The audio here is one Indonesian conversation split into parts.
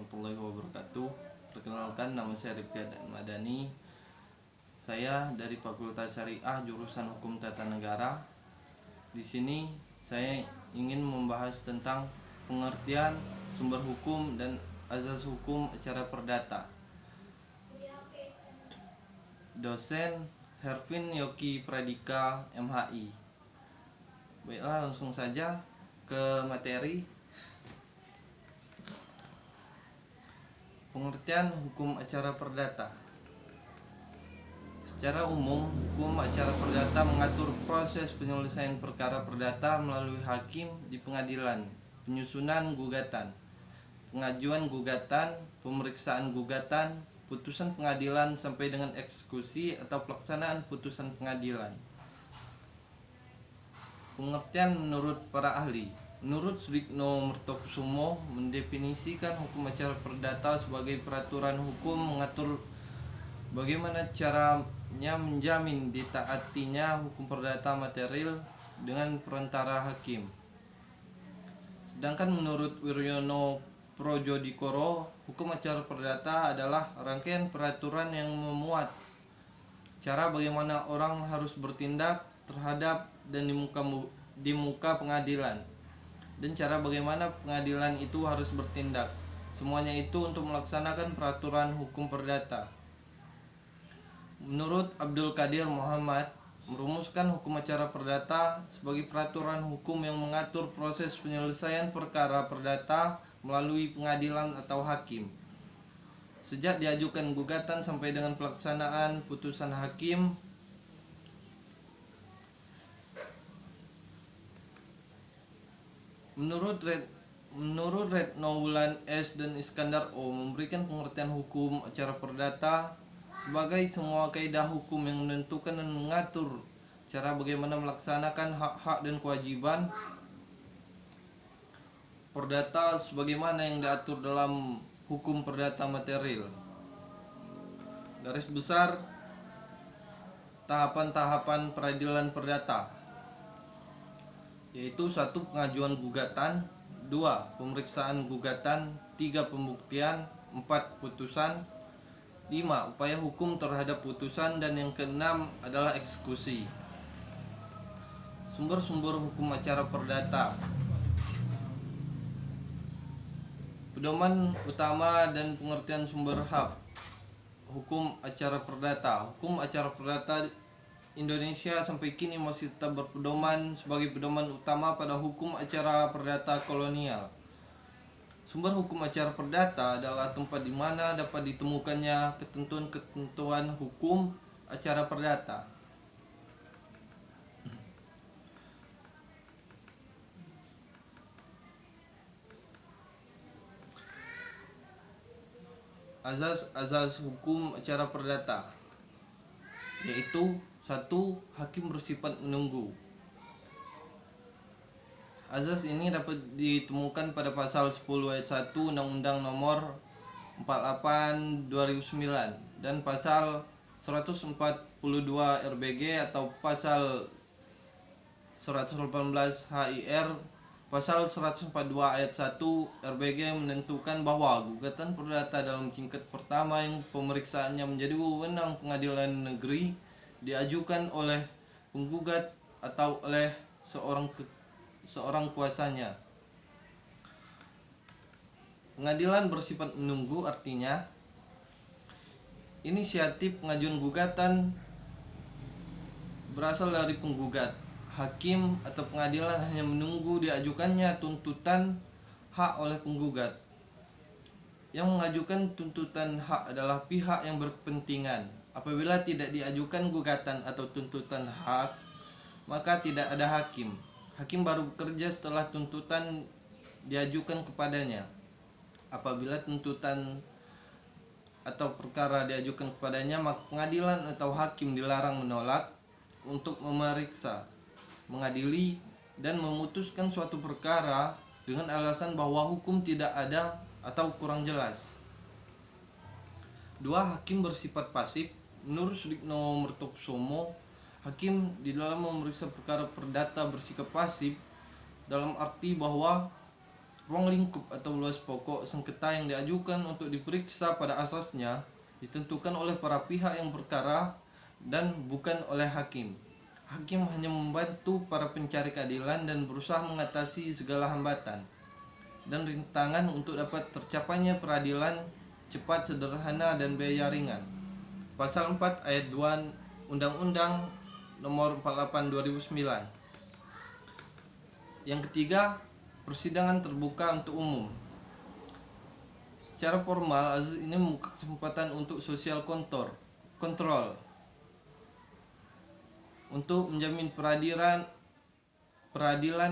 warahmatullahi wabarakatuh. Perkenalkan, nama saya Rifki Madani. Saya dari Fakultas Syariah jurusan Hukum Tata Negara. Di sini saya ingin membahas tentang pengertian sumber hukum dan azas hukum acara perdata. Dosen Hervin Yoki Pradika, MHI. Baiklah, langsung saja ke materi. Pengertian hukum acara perdata. Secara umum, hukum acara perdata mengatur proses penyelesaian perkara perdata melalui hakim di pengadilan, penyusunan gugatan, pengajuan gugatan, pemeriksaan gugatan, putusan pengadilan sampai dengan eksekusi atau pelaksanaan putusan pengadilan. Pengertian menurut para ahli. Menurut Sudikno Mertokusumo mendefinisikan hukum acara perdata sebagai peraturan hukum mengatur bagaimana caranya menjamin ditaatinya hukum perdata material dengan perantara hakim. Sedangkan menurut Wiryono Projodikoro, hukum acara perdata adalah rangkaian peraturan yang memuat cara bagaimana orang harus bertindak terhadap dan di muka pengadilan, dan cara bagaimana pengadilan itu harus bertindak. Semuanya itu untuk melaksanakan peraturan hukum perdata. Menurut Abdul Qadir Muhammad, merumuskan hukum acara perdata sebagai peraturan hukum yang mengatur proses penyelesaian perkara perdata melalui pengadilan atau hakim. Sejak diajukan gugatan sampai dengan pelaksanaan putusan hakim. Menurut Retno Wulan S. dan Iskandar O. memberikan pengertian hukum acara perdata sebagai semua kaidah hukum yang menentukan dan mengatur cara bagaimana melaksanakan hak-hak dan kewajiban perdata sebagaimana yang diatur dalam hukum perdata material. Garis besar tahapan-tahapan peradilan perdata, yaitu 1. Pengajuan gugatan, 2. Pemeriksaan gugatan, 3. Pembuktian, 4. Putusan, 5. Upaya hukum terhadap putusan, dan yang keenam adalah eksekusi. Sumber-sumber hukum acara perdata. Pedoman utama dan pengertian sumber hak hukum acara perdata. Hukum acara perdata Indonesia sampai kini masih tetap berpedoman sebagai pedoman utama pada hukum acara perdata kolonial. Sumber hukum acara perdata adalah tempat di mana dapat ditemukannya ketentuan-ketentuan hukum acara perdata. Azas hukum acara perdata, yaitu 1. Hakim bersifat menunggu. Azas ini dapat ditemukan pada pasal 10 ayat 1 Undang-Undang Nomor 48 2009 dan pasal 142 RBG atau pasal 118 HIR. Pasal 142 ayat 1 RBG menentukan bahwa gugatan perdata dalam tingkat pertama yang pemeriksaannya menjadi wewenang pengadilan negeri diajukan oleh penggugat atau oleh seorang kuasanya. Pengadilan bersifat menunggu artinya inisiatif pengajuan gugatan berasal dari penggugat. Hakim atau pengadilan hanya menunggu diajukannya tuntutan hak oleh penggugat. Yang mengajukan tuntutan hak adalah pihak yang berkepentingan. Apabila tidak diajukan gugatan atau tuntutan hak, maka tidak ada hakim. Hakim baru bekerja setelah tuntutan diajukan kepadanya. Apabila tuntutan atau perkara diajukan kepadanya, maka pengadilan atau hakim dilarang menolak untuk memeriksa, mengadili, dan memutuskan suatu perkara dengan alasan bahwa hukum tidak ada atau kurang jelas. 2. Hakim bersifat pasif. Menurut Sudikno Mertokusumo, hakim di dalam memeriksa perkara perdata bersikap pasif dalam arti bahwa Ruang lingkup atau luas pokok sengketa yang diajukan untuk diperiksa pada asasnya ditentukan oleh para pihak yang berperkara dan bukan oleh hakim. Hakim hanya membantu para pencari keadilan dan berusaha mengatasi segala hambatan dan rintangan untuk dapat tercapainya peradilan cepat, sederhana, dan biaya ringan. Pasal 4 ayat 2 Undang-Undang Nomor 48 2009. Yang ketiga, persidangan terbuka untuk umum. Secara formal, azas ini membuka kesempatan untuk sosial kontrol untuk menjamin peradilan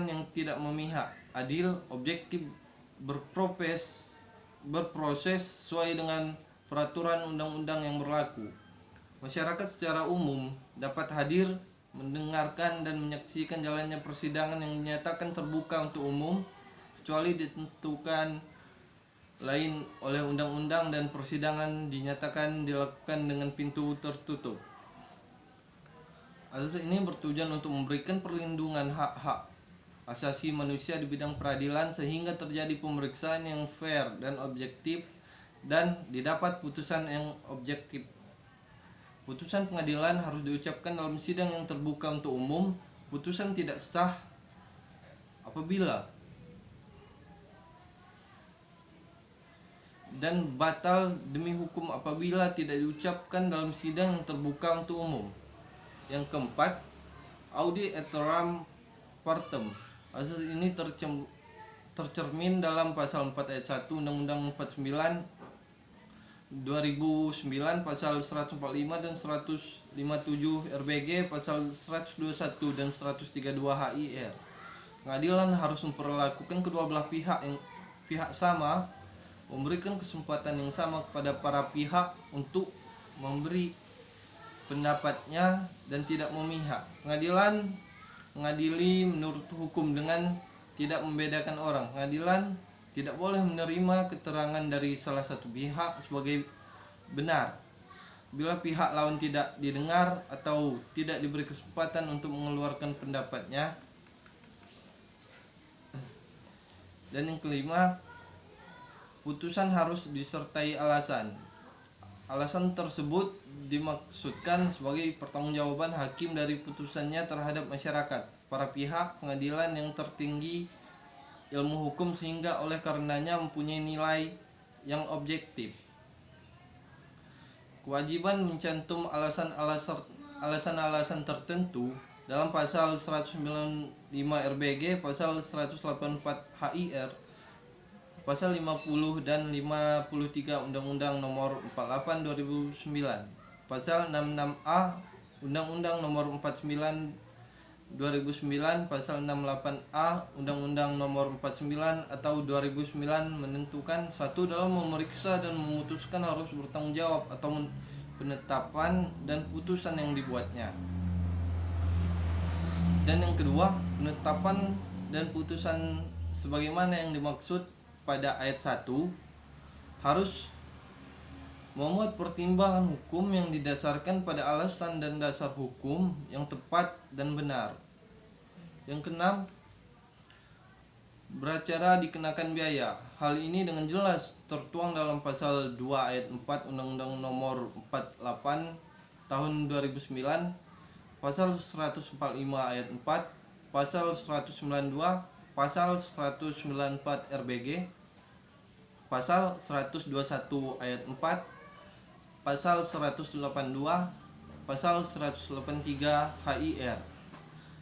yang tidak memihak, adil, objektif, berproses sesuai dengan peraturan undang-undang yang berlaku. Masyarakat secara umum dapat hadir, mendengarkan dan menyaksikan jalannya persidangan yang dinyatakan terbuka untuk umum, kecuali ditentukan lain oleh undang-undang dan persidangan dinyatakan dilakukan dengan pintu tertutup. Azas ini bertujuan untuk memberikan perlindungan hak-hak asasi manusia di bidang peradilan sehingga terjadi pemeriksaan yang fair dan objektif dan didapat putusan yang objektif. Putusan pengadilan harus diucapkan dalam sidang yang terbuka untuk umum. Putusan tidak sah apabila dan batal demi hukum apabila tidak diucapkan dalam sidang yang terbuka untuk umum. Yang keempat, audi aeternam partem. Asas ini tercermin dalam pasal 4 ayat 1 Undang-Undang 49 2009, pasal 145 dan 157 RBG, pasal 121 dan 132 HIR. Pengadilan harus memperlakukan kedua belah pihak sama, memberikan kesempatan yang sama kepada para pihak untuk memberi pendapatnya dan tidak memihak. Pengadilan mengadili menurut hukum dengan tidak membedakan orang. Pengadilan tidak boleh menerima keterangan dari salah satu pihak sebagai benar bila pihak lawan tidak didengar atau tidak diberi kesempatan untuk mengeluarkan pendapatnya. Dan yang kelima, putusan harus disertai alasan. Alasan tersebut dimaksudkan sebagai pertanggungjawaban hakim dari putusannya terhadap masyarakat, para pihak, pengadilan yang tertinggi ilmu hukum sehingga oleh karenanya mempunyai nilai yang objektif. Kewajiban mencantum alasan-alasan tertentu dalam pasal 195 RBG, pasal 184 HIR, pasal 50 dan 53 Undang-Undang Nomor 48 2009, pasal 66A Undang-Undang Nomor 49 2009, pasal 68A Undang-Undang Nomor 49 atau 2009 menentukan satu dalam memeriksa dan memutuskan harus bertanggung jawab atau penetapan dan putusan yang dibuatnya. Dan yang kedua, penetapan dan putusan sebagaimana yang dimaksud pada ayat 1 harus memuat pertimbangan hukum yang didasarkan pada alasan dan dasar hukum yang tepat dan benar. Yang keenam, beracara dikenakan biaya. Hal ini dengan jelas tertuang dalam pasal 2 ayat 4 Undang-Undang Nomor 48 tahun 2009, pasal 145 ayat 4, pasal 192, pasal 194 RBG, pasal 121 ayat 4, pasal 182, pasal 183 HIR.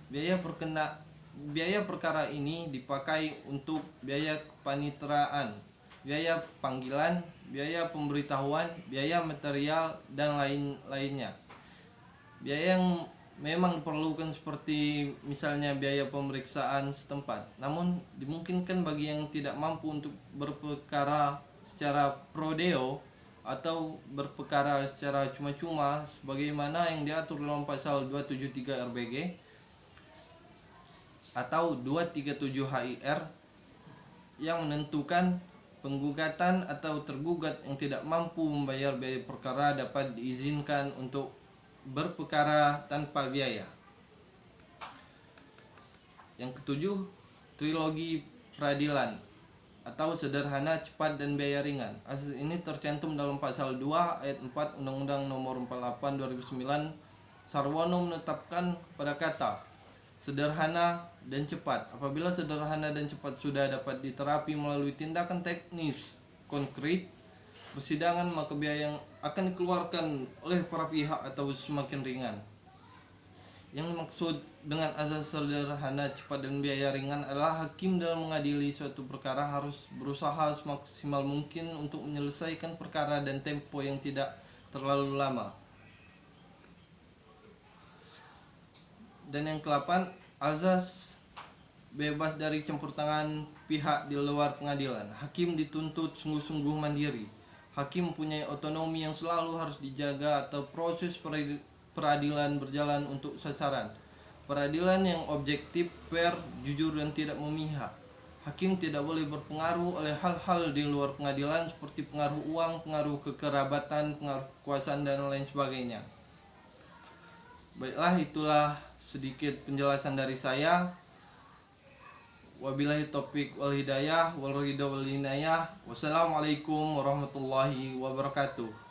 Biaya perkara ini dipakai untuk biaya kepaniteraan, biaya panggilan, biaya pemberitahuan, biaya material, dan lain-lainnya. Biaya yang memang diperlukan seperti misalnya biaya pemeriksaan setempat, namun dimungkinkan bagi yang tidak mampu untuk berperkara secara pro deo atau berperkara secara cuma-cuma sebagaimana yang diatur dalam pasal 273 RBG atau 237 HIR yang menentukan penggugatan atau tergugat yang tidak mampu membayar biaya perkara dapat diizinkan untuk berperkara tanpa biaya. Yang ketujuh, trilogi peradilan. atau sederhana, cepat, dan biaya ringan. Asas ini tercantum dalam pasal 2 ayat 4 Undang-Undang Nomor 48 2009. Sarwono menetapkan pada kata sederhana dan cepat. Apabila sederhana dan cepat sudah dapat diterapi melalui tindakan teknis konkret persidangan, maka biaya yang akan dikeluarkan oleh para pihak atau semakin ringan. Yang dimaksud dengan azas sederhana, cepat, dan biaya ringan adalah hakim dalam mengadili suatu perkara harus berusaha semaksimal mungkin untuk menyelesaikan perkara dan tempo yang tidak terlalu lama. Dan yang ke-8, azas bebas dari campur tangan pihak di luar pengadilan. Hakim dituntut sungguh-sungguh mandiri. Hakim mempunyai otonomi yang selalu harus dijaga atau proses peradilan berjalan untuk sasaran peradilan yang objektif, fair, jujur, dan tidak memihak. Hakim tidak boleh berpengaruh oleh hal-hal di luar pengadilan seperti pengaruh uang, pengaruh kekerabatan, pengaruh kekuasaan, dan lain sebagainya. Baiklah, itulah sedikit penjelasan dari saya. Wabillahi taufiq wal hidayah wal ridha wal inayah. Wassalamualaikum warahmatullahi wabarakatuh.